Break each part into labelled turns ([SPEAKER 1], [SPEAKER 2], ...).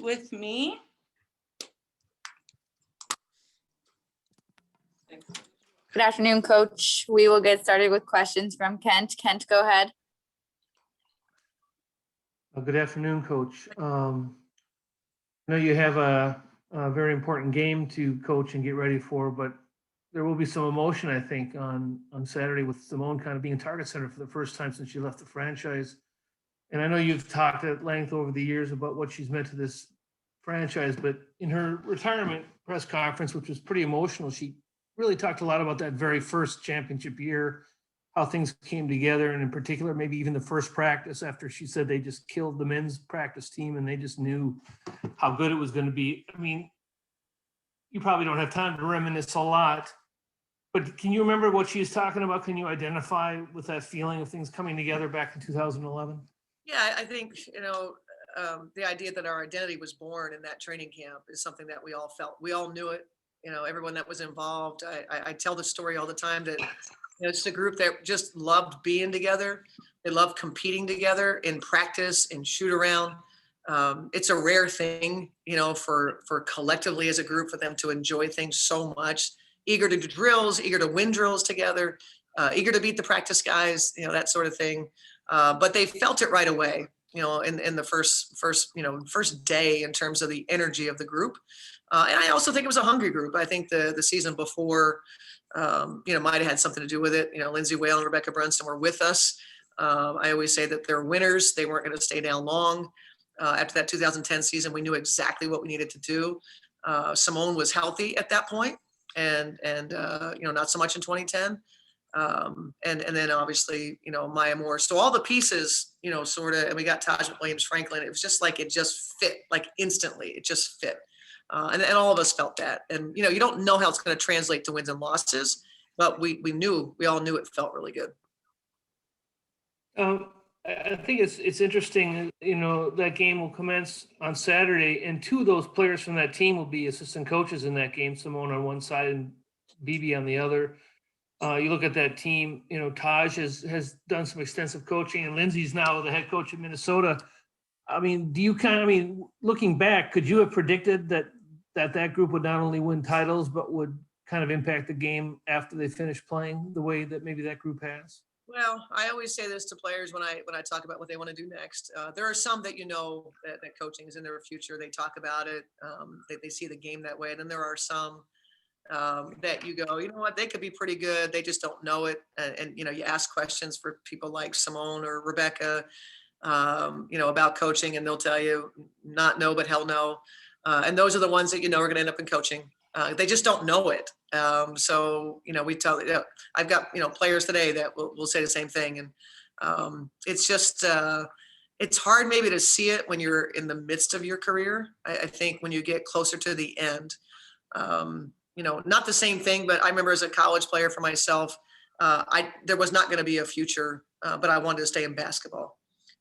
[SPEAKER 1] with me.
[SPEAKER 2] Good afternoon, Coach. We will get started with questions from Kent. Kent, go ahead.
[SPEAKER 3] Good afternoon, Coach. I know you have a very important game to coach and get ready for, but there will be some emotion, I think, on Saturday with Simone kind of being target center for the first time since she left the franchise. And I know you've talked at length over the years about what she's meant to this franchise, but in her retirement press conference, which was pretty emotional, she really talked a lot about that very first championship year, how things came together, and in particular, maybe even the first practice after she said they just killed the men's practice team and they just knew how good it was going to be. I mean, you probably don't have time to reminisce a lot, but can you remember what she was talking about? Can you identify with that feeling of things coming together back in 2011?
[SPEAKER 4] Yeah, I think, the idea that our identity was born in that training camp is something that we all felt. We all knew it, everyone that was involved. I tell the story all the time that it's a group that just loved being together. They loved competing together in practice and shoot around. It's a rare thing, for collectively as a group for them to enjoy things so much, eager to do drills, eager to win drills together, eager to beat the practice guys, that sort of thing. But they felt it right away, in the first day in terms of the energy of the group. And I also think it was a hungry group. I think the season before, might have had something to do with it. Lindsay Whale and Rebecca Brunson were with us. I always say that they're winners. They weren't going to stay down long. After that 2010 season, we knew exactly what we needed to do. Simone was healthy at that point, and not so much in 2010. And then obviously, Maya Moore. So all the pieces, sort of, and we got Taj Williams Franklin. It was just like it just fit, like instantly. It just fit. And all of us felt that. And, you don't know how it's going to translate to wins and losses, but we all knew it felt really good.
[SPEAKER 3] I think it's interesting, that game will commence on Saturday, and two of those players from that team will be assistant coaches in that game, Simone on one side and BB on the other. You look at that team, Taj has done some extensive coaching, and Lindsay's now the head coach of Minnesota. I mean, looking back, could you have predicted that group would not only win titles, but would kind of impact the game after they finish playing the way that maybe that group has?
[SPEAKER 4] Well, I always say this to players when I talk about what they want to do next. There are some that that coaching is in their future. They talk about it. They see the game that way. And then there are some that you go, you know what, they could be pretty good. They just don't know it. And you ask questions for people like Simone or Rebecca, about coaching, and they'll tell you not no, but hell no. And those are the ones that are going to end up in coaching. They just don't know it. So, we tell, I've got, players today that will say the same thing. And it's just, it's hard maybe to see it when you're in the midst of your career. I think when you get closer to the end, not the same thing, but I remember as a college player for myself, there was not going to be a future, but I wanted to stay in basketball.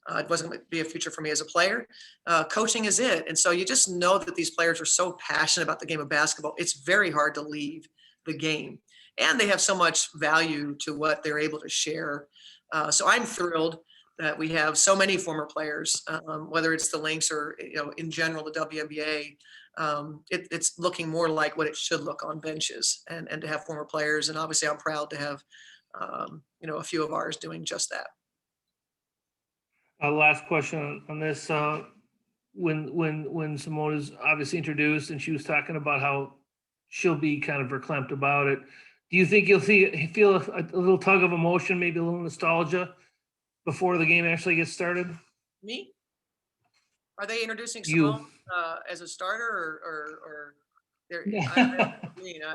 [SPEAKER 4] It wasn't going to be a future for me as a player. Coaching is it. And so you just know that these players are so passionate about the game of basketball. It's very hard to leave the game. And they have so much value to what they're able to share. So I'm thrilled that we have so many former players, whether it's the Lynx or, in general, the WNBA. It's looking more like what it should look on benches, and to have former players. And obviously I'm proud to have, a few of ours doing just that.
[SPEAKER 3] Last question on this. When Simone is obviously introduced and she was talking about how she'll be kind of verklempt about it, do you think you'll feel a little tug of emotion, maybe a little nostalgia before the game actually gets started?
[SPEAKER 4] Me? Are they introducing Simone as a starter or they're?
[SPEAKER 3] Yeah.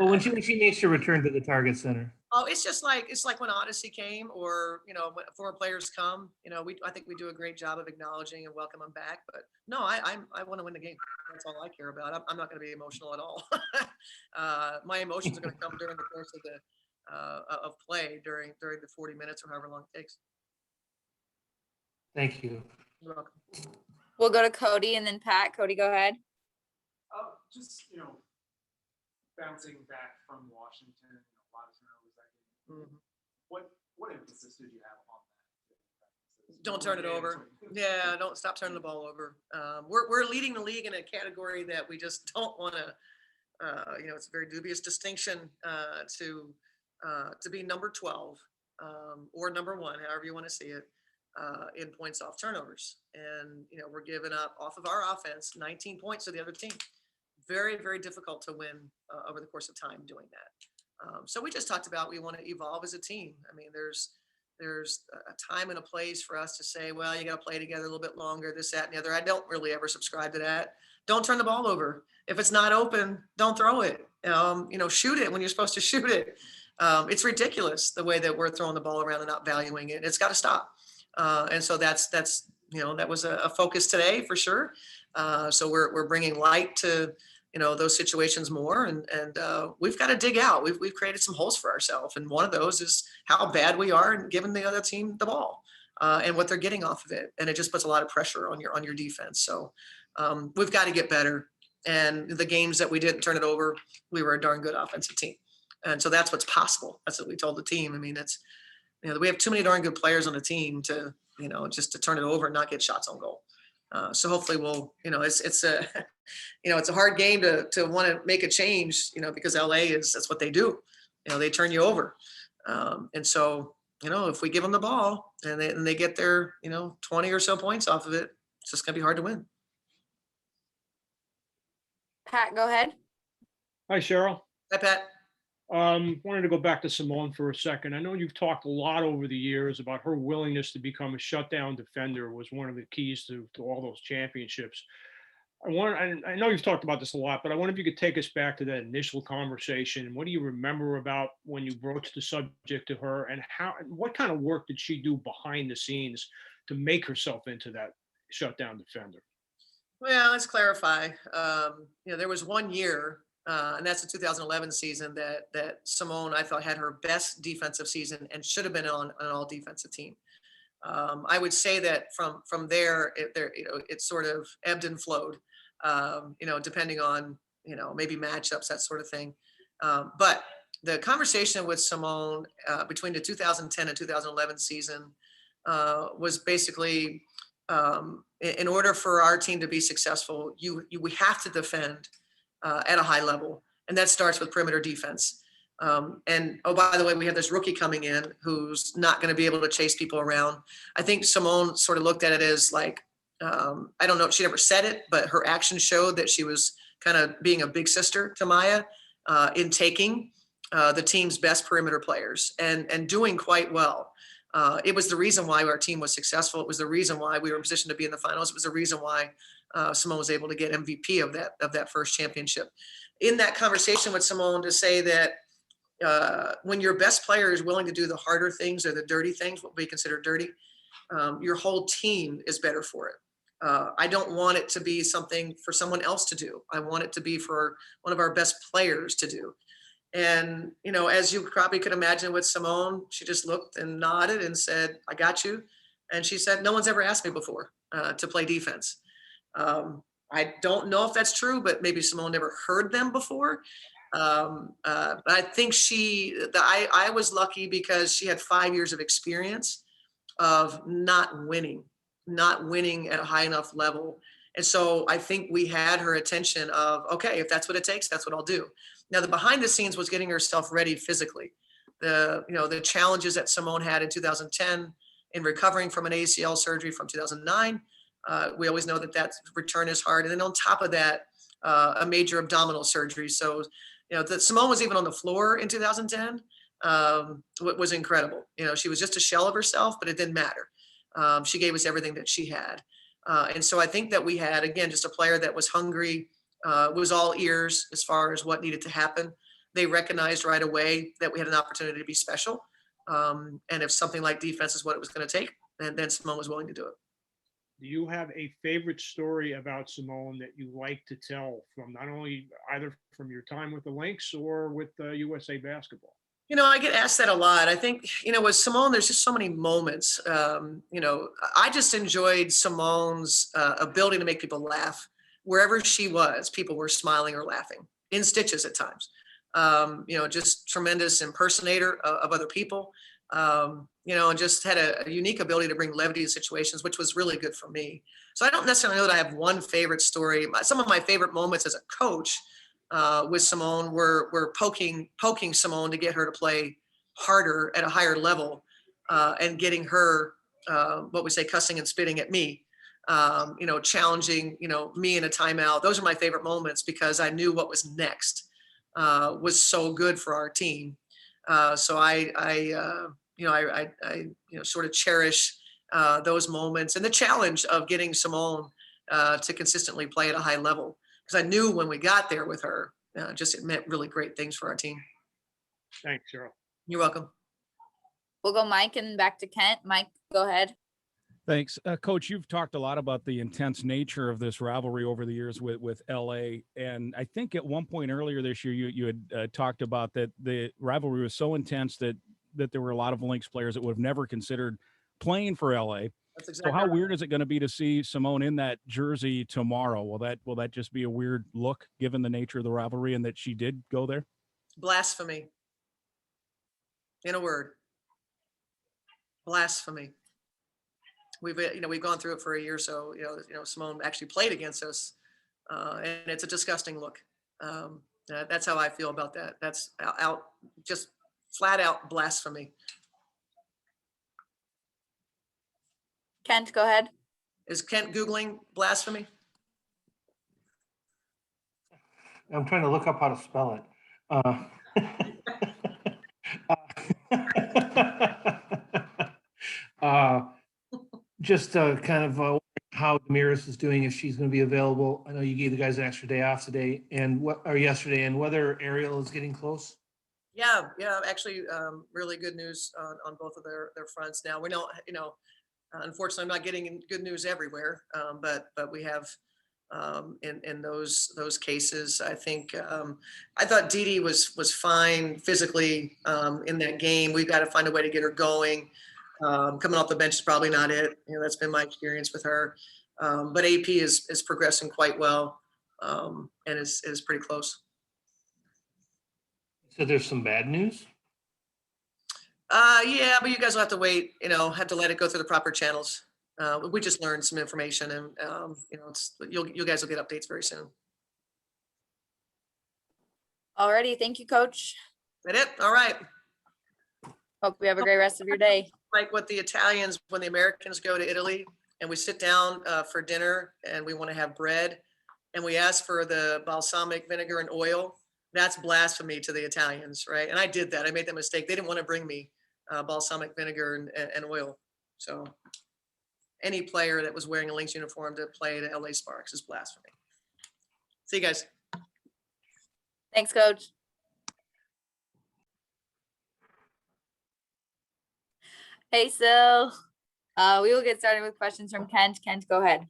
[SPEAKER 3] Well, when she makes her return to the target center.
[SPEAKER 4] Oh, it's like when Odyssey came, or when former players come. I think we do a great job of acknowledging and welcoming them back. But no, I want to win the game. That's all I care about. I'm not going to be emotional at all. My emotions are going to come during the course of of play during the 40 minutes or however long it takes.
[SPEAKER 3] Thank you.
[SPEAKER 4] You're welcome.
[SPEAKER 2] We'll go to Cody and then Pat. Cody, go ahead.
[SPEAKER 5] Just bouncing back from Washington, a lot of turnovers that game.
[SPEAKER 4] Mm-hmm.
[SPEAKER 5] What emphasis did you have on that?
[SPEAKER 4] Don't turn it over. Yeah, don't stop turning the ball over. We're leading the league in a category that we just don't want to. It's a very dubious distinction to be number 12 or number 1, however you want to see it, in points off turnovers. And we're giving up off of our offense 19 points to the other team. Very, very difficult to win over the course of time doing that. So we just talked about we want to evolve as a team. I mean, there's a time and a place for us to say, well, you got to play together a little bit longer, this, that, and the other. I don't really ever subscribe to that. Don't turn the ball over. If it's not open, don't throw it. Shoot it when you're supposed to shoot it. It's ridiculous the way that we're throwing the ball around and not valuing it. It's got to stop. And so that was a focus today for sure. So we're bringing light to those situations more, and we've got to dig out. We've created some holes for ourselves, and one of those is how bad we are in giving the other team the ball and what they're getting off of it, and it just puts a lot of pressure on your defense. So we've got to get better. And the games that we didn't turn it over, we were a darn good offensive team, and so that's what's possible. That's what we told the team. I mean, it's we have too many darn good players on the team to just to turn it over and not get shots on goal. So hopefully we'll, it's a, it's a hard game to want to make a change, because that's what they do. They turn you over. And so, if we give them the ball and they get their, 20 or so points off of it, it's just gonna be hard to win.
[SPEAKER 2] Pat, go ahead.
[SPEAKER 1] Hi, Cheryl.
[SPEAKER 4] Hi, Pat.
[SPEAKER 1] Wanted to go back to Simone for a second. I know you've talked a lot over the years about her willingness to become a shutdown defender was one of the keys to all those championships. I know you've talked about this a lot, but I wonder if you could take us back to that initial conversation. What do you remember about when you broached the subject to her, and what kind of work did she do behind the scenes to make herself into that shutdown defender?
[SPEAKER 4] Well, let's clarify. There was 1 year, and that's the 2011 season that Simone, I thought, had her best defensive season and should have been on an all defensive team. I would say that from there, it sort of ebbed and flowed, depending on, maybe matchups, that sort of thing. But the conversation with Simone between the 2010 and 2011 season was basically, in order for our team to be successful, we have to defend at a high level, and that starts with perimeter defense. And oh, by the way, we have this rookie coming in who's not going to be able to chase people around. I think Simone sort of looked at it as like, I don't know if she never said it, but her actions showed that she was kind of being a big sister to Maya in taking the team's best perimeter players and doing quite well. It was the reason why our team was successful. It was the reason why we were in position to be in the finals. It was the reason why Simone was able to get MVP of that first championship. In that conversation with Simone, to say that when your best player is willing to do the harder things or the dirty things, what we consider dirty, your whole team is better for it. I don't want it to be something for someone else to do. I want it to be for one of our best players to do. And, as you probably could imagine with Simone, she just looked and nodded and said, I got you. And she said, no one's ever asked me before to play defense. I don't know if that's true, but maybe Simone never heard them before. But I think I was lucky because she had 5 years of experience of not winning at a high enough level. And so I think we had her attention of, okay, if that's what it takes, that's what I'll do. Now, the behind the scenes was getting herself ready physically. The challenges that Simone had in 2010 in recovering from an ACL surgery from 2009. We always know that return is hard. And then on top of that, a major abdominal surgery. So, that Simone was even on the floor in 2010 was incredible. She was just a shell of herself, but it didn't matter. She gave us everything that she had. And so I think that we had, again, just a player that was hungry, was all ears as far as what needed to happen. They recognized right away that we had an opportunity to be special. And if something like defense is what it was going to take, then Simone was willing to do it.
[SPEAKER 1] Do you have a favorite story about Simone that you like to tell from not only either from your time with the Lynx or with USA Basketball?
[SPEAKER 4] I get asked that a lot. I think, with Simone, there's just so many moments. I just enjoyed Simone's ability to make people laugh. Wherever she was, people were smiling or laughing in stitches at times. Just tremendous impersonator of other people. and just had a unique ability to bring levity to situations, which was really good for me. So I don't necessarily know that I have one favorite story. Some of my favorite moments as a coach with Simone were poking Simone to get her to play harder at a higher level, and getting her, what we say, cussing and spitting at me, challenging, me in a timeout. Those are my favorite moments because I knew what was next was so good for our team. So I sort of cherish those moments and the challenge of getting Simone to consistently play at a high level, because I knew when we got there with her, just it meant really great things for our team.
[SPEAKER 1] Thanks, Cheryl.
[SPEAKER 4] You're welcome.
[SPEAKER 2] We'll go Mike and back to Kent. Mike, go ahead.
[SPEAKER 6] Thanks. Coach, you've talked a lot about the intense nature of this rivalry over the years with LA. And I think at one point earlier this year, you had talked about that the rivalry was so intense that there were a lot of Lynx players that would have never considered playing for LA.
[SPEAKER 4] That's exactly
[SPEAKER 6] So how
[SPEAKER 4] right.
[SPEAKER 6] weird is it going to be to see Simone in that jersey tomorrow? Will that just be a weird look given the nature of the rivalry and that she did go there?
[SPEAKER 4] Blasphemy. In a word. Blasphemy. We've gone through it for a year, so Simone actually played against us, and it's a disgusting look. That's how I feel about that. That's just flat out blasphemy.
[SPEAKER 2] Kent, go ahead.
[SPEAKER 4] Is Kent Googling blasphemy?
[SPEAKER 3] I'm trying to look up how to spell it. Just kind of how Damaris is doing, if she's going to be available. I know you gave the guys an extra day off today yesterday, and whether Ariel is getting close.
[SPEAKER 4] Yeah, actually, really good news on both of their fronts. Now we know, unfortunately, I'm not getting good news everywhere, but we have in those cases. I think I thought Dee Dee was fine physically in that game. We've got to find a way to get her going. Coming off the bench is probably not it. That's been my experience with her. But AP is progressing quite well, and is pretty close.
[SPEAKER 3] So there's some bad news.
[SPEAKER 4] Yeah, but you guys will have to wait. Have to let it go through the proper channels. We just learned some information, and you guys will get updates very soon.
[SPEAKER 2] Alrighty, thank you, Coach.
[SPEAKER 4] Is that it? All right.
[SPEAKER 2] Hope you have a great rest of your day.
[SPEAKER 4] Like what the Italians, when the Americans go to Italy and we sit down for dinner and we want to have bread and we ask for the balsamic vinegar and oil, that's blasphemy to the Italians, right? And I did that. I made that mistake. They didn't want to bring me balsamic vinegar and oil. So any player that was wearing a Lynx uniform to play at LA Sparks is blasphemy. See you guys.
[SPEAKER 2] Thanks, Coach. Hey, so we will get started with questions from Kent. Kent, go ahead.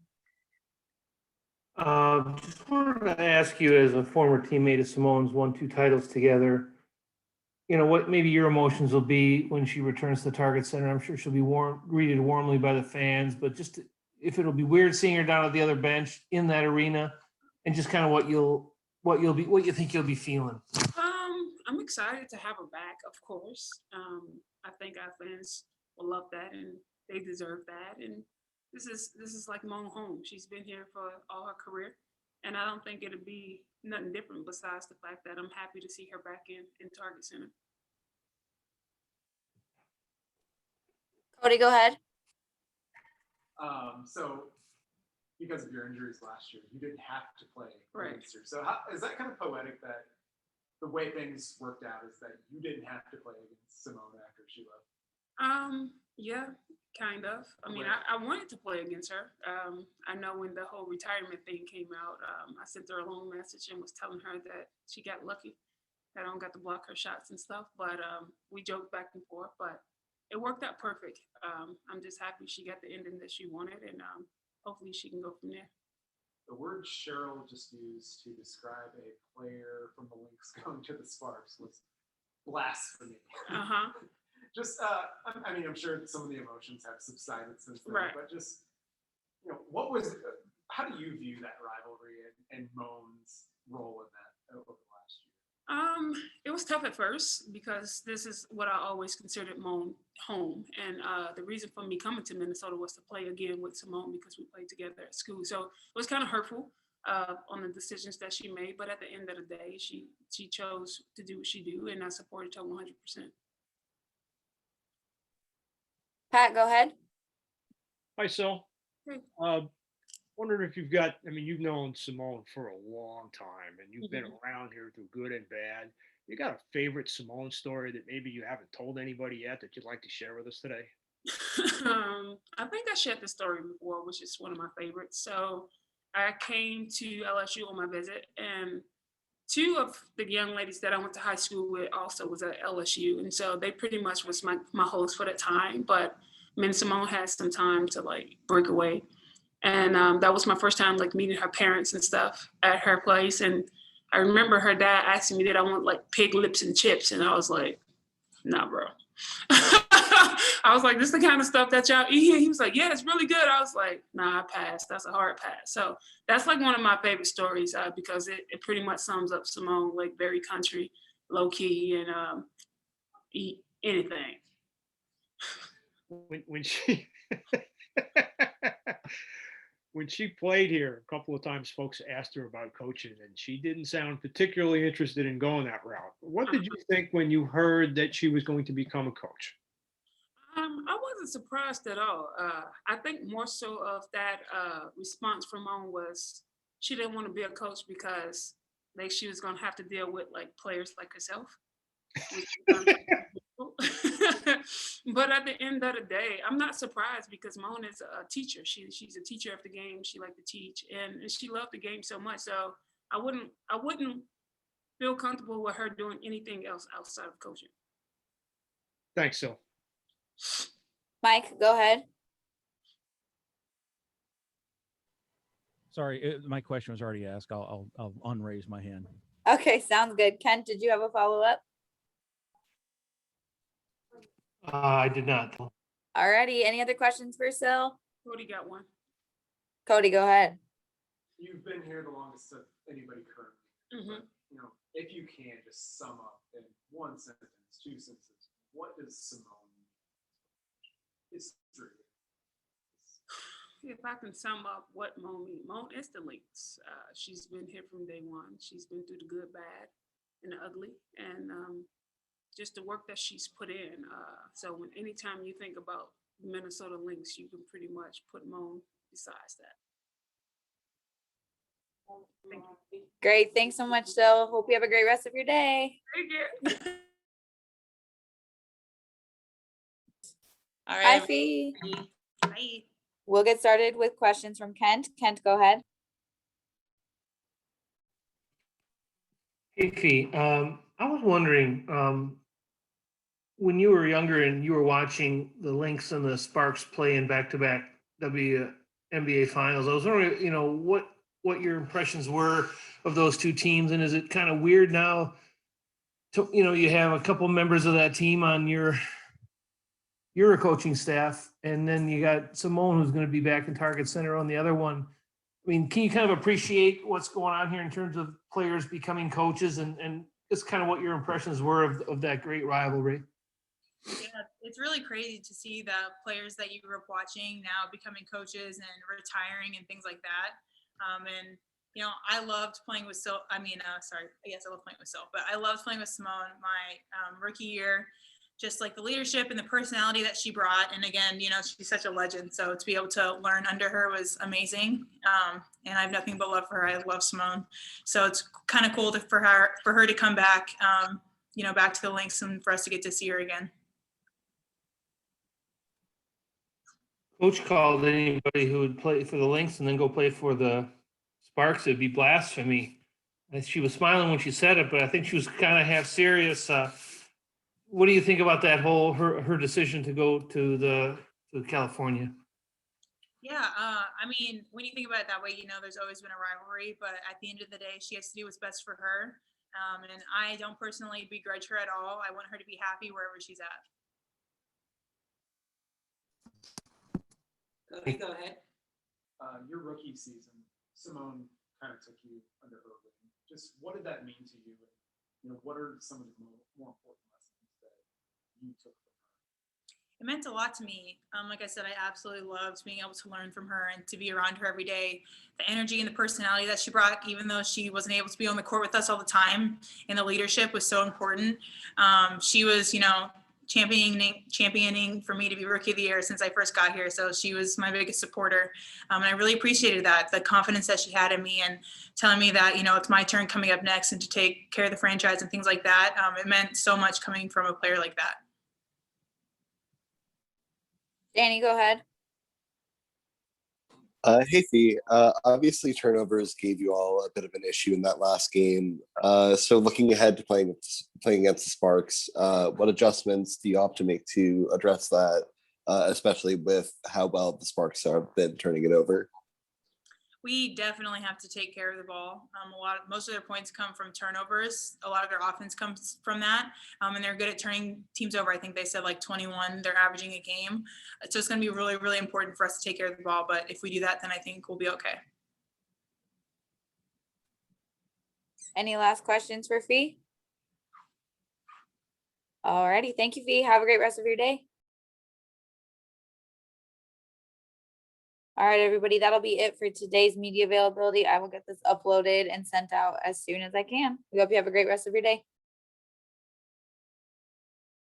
[SPEAKER 3] Just wanted to ask you, as a former teammate of Simone's, won 2 titles together, what maybe your emotions will be when she returns to the Target Center. I'm sure she'll be greeted warmly by the fans, but just if it'll be weird seeing her down at the other bench in that arena, and just kind of what you think you'll be feeling.
[SPEAKER 7] I'm excited to have her back, of course. I think our fans will love that, and they deserve that. And this is like Mon home. She's been here for all her career, and I don't think it'll be nothing different besides the fact that I'm happy to see her back in Target Center.
[SPEAKER 2] Cody, go ahead.
[SPEAKER 5] So because of your injuries last year, you didn't have to play
[SPEAKER 7] Right.
[SPEAKER 5] against her. So is that kind of poetic that the way things worked out is that you didn't have to play against Simone after she left?
[SPEAKER 7] Yeah, kind of. I mean, I wanted to play against her. I know when the whole retirement thing came out, I sent her a long message and was telling her that she got lucky that I don't got to block her shots and stuff. But we joked back and forth, but it worked out perfect. I'm just happy she got the ending that she wanted, and hopefully she can go from there.
[SPEAKER 5] The word Cheryl just used to describe a player from the Lynx going to the Sparks was blasphemy.
[SPEAKER 7] Uh-huh.
[SPEAKER 5] Just, I mean, I'm sure some of the emotions have subsided since then,
[SPEAKER 7] Right.
[SPEAKER 5] but just, how do you view that rivalry and Moan's role in that over the last year?
[SPEAKER 7] It was tough at first because this is what I always considered my home. And the reason for me coming to Minnesota was to play again with Simone because we played together at school. So it was kind of hurtful on the decisions that she made. But at the end of the day, she chose to do what she do, and I supported her 100%.
[SPEAKER 2] Pat, go ahead.
[SPEAKER 1] Hi, Sil.
[SPEAKER 7] Hey.
[SPEAKER 1] Wondering if you've got, I mean, you've known Simone for a long time and you've been
[SPEAKER 7] Mhm.
[SPEAKER 1] around here through good and bad. You got a favorite Simone story that maybe you haven't told anybody yet that you'd like to share with us today?
[SPEAKER 7] I think I shared this story before, which is one of my favorites. So I came to LSU on my visit, and two of the young ladies that I went to high school with also was at LSU. And so they pretty much was my host for that time. But me and Simone had some time to like break away. And that was my first time like meeting her parents and stuff at her place. And I remember her dad asking me did I want like pig lips and chips. And I was like, nah, bro. I was like, this is the kind of stuff that y'all eat here. He was like, yeah, it's really good. I was like, nah, I passed. That's a hard pass. So that's like one of my favorite stories because it pretty much sums up Simone, like very country, low key, and eat anything.
[SPEAKER 1] When she when she played here a couple of times, folks asked her about coaching and she didn't sound particularly interested in going that route. What did you think when you heard that she was going to become a coach?
[SPEAKER 7] I wasn't surprised at all. I think more so of that response from Moan was she didn't want to be a coach because like she was gonna have to deal with like players like herself. But at the end of the day, I'm not surprised because Moan is a teacher. She's a teacher of the game. She liked to teach and she loved the game so much. So I wouldn't feel comfortable with her doing anything else outside of coaching.
[SPEAKER 1] Thanks, Sil.
[SPEAKER 2] Mike, go ahead.
[SPEAKER 6] Sorry, my question was already asked. I'll unraise my hand.
[SPEAKER 2] Okay, sounds good. Kent, did you have a follow-up?
[SPEAKER 3] I did not.
[SPEAKER 2] Alrighty, any other questions for Sil?
[SPEAKER 7] Cody got one.
[SPEAKER 2] Cody, go ahead.
[SPEAKER 5] You've been here the longest of anybody currently.
[SPEAKER 7] Mhm.
[SPEAKER 5] But, you know, if you can just sum up in one sentence, two sentences, what does Simone mean? History.
[SPEAKER 7] If I can sum up what Moan means, Moan is the Lynx. She's been here from day one. She's been through the good, bad, and the ugly, and just the work that she's put in. So when anytime you think about Minnesota Lynx, you can pretty much put Moan besides that. Thank you.
[SPEAKER 2] Great, thanks so much, Sil. Hope you have a great rest of your day.
[SPEAKER 7] Thank you.
[SPEAKER 8] All
[SPEAKER 2] Hi,
[SPEAKER 8] right.
[SPEAKER 2] Fee.
[SPEAKER 8] Bye.
[SPEAKER 2] We'll get started with questions from Kent. Kent, go ahead.
[SPEAKER 3] Hey, Fee, I was wondering, when you were younger and you were watching the Lynx and the Sparks play in back-to-back WNBA finals, I was wondering, you know, what your impressions were of those two teams, and is it kind of weird now to, you know, you have a couple members of that team on your coaching staff, and then you got Simone who's going to be back in Target Center on the other one. I mean, can you kind of appreciate what's going on here in terms of players becoming coaches and just kind of what your impressions were of that great rivalry?
[SPEAKER 8] Yeah, it's really crazy to see the players that you grew up watching now becoming coaches and retiring and things like that. And you know, I loved playing with Sil. I love playing with Sil, but I loved playing with Simone my rookie year. Just like the leadership and the personality that she brought. And again, you know, she's such a legend. So to be able to learn under her was amazing. And I have nothing but love for her. I love Simone. So it's kind of cool for her to come back, you know, back to the Lynx and for us to get to see her again.
[SPEAKER 3] Coach called anybody who would play for the Lynx and then go play for the Sparks. It'd be blasphemy. And she was smiling when she said it, but I think she was kind of half serious. What do you think about that whole her decision to go to California?
[SPEAKER 8] Yeah, I mean, when you think about it that way, you know, there's always been a rivalry, but at the end of the day, she has to do what's best for her. And I don't personally begrudge her at all. I want her to be happy wherever she's at.
[SPEAKER 5] Cody, go ahead. Your rookie season, Simone kind of took you under her wing. Just what did that mean to you? what are some of the more important lessons that you took from her?
[SPEAKER 8] It meant a lot to me. Like I said, I absolutely loved being able to learn from her and to be around her every day. The energy and the personality that she brought, even though she wasn't able to be on the court with us all the time, and the leadership was so important. She was, championing for me to be Rookie of the Year since I first got here. So she was my biggest supporter. And I really appreciated that, the confidence that she had in me and telling me that, it's my turn coming up next and to take care of the franchise and things like that. It meant so much coming from a player like that.
[SPEAKER 2] Danny, go ahead.
[SPEAKER 9] Hey Fee, obviously turnovers gave you all a bit of an issue in that last game. So looking ahead to playing against the Sparks, what adjustments do you opt to make to address that, especially with how well the Sparks have been turning it over?
[SPEAKER 8] We definitely have to take care of the ball. Most of their points come from turnovers. A lot of their offense comes from that, and they're good at turning teams over. I think they said like 21 they're averaging a game. So it's going to be really, really important for us to take care of the ball. But if we do that, then I think we'll be okay.
[SPEAKER 2] Any last questions for Fee? Alrighty, thank you, Fee. Have a great rest of your day. All right, everybody, that'll be it for today's media availability. I will get this uploaded and sent out as soon as I can. We hope you have a great rest of your day.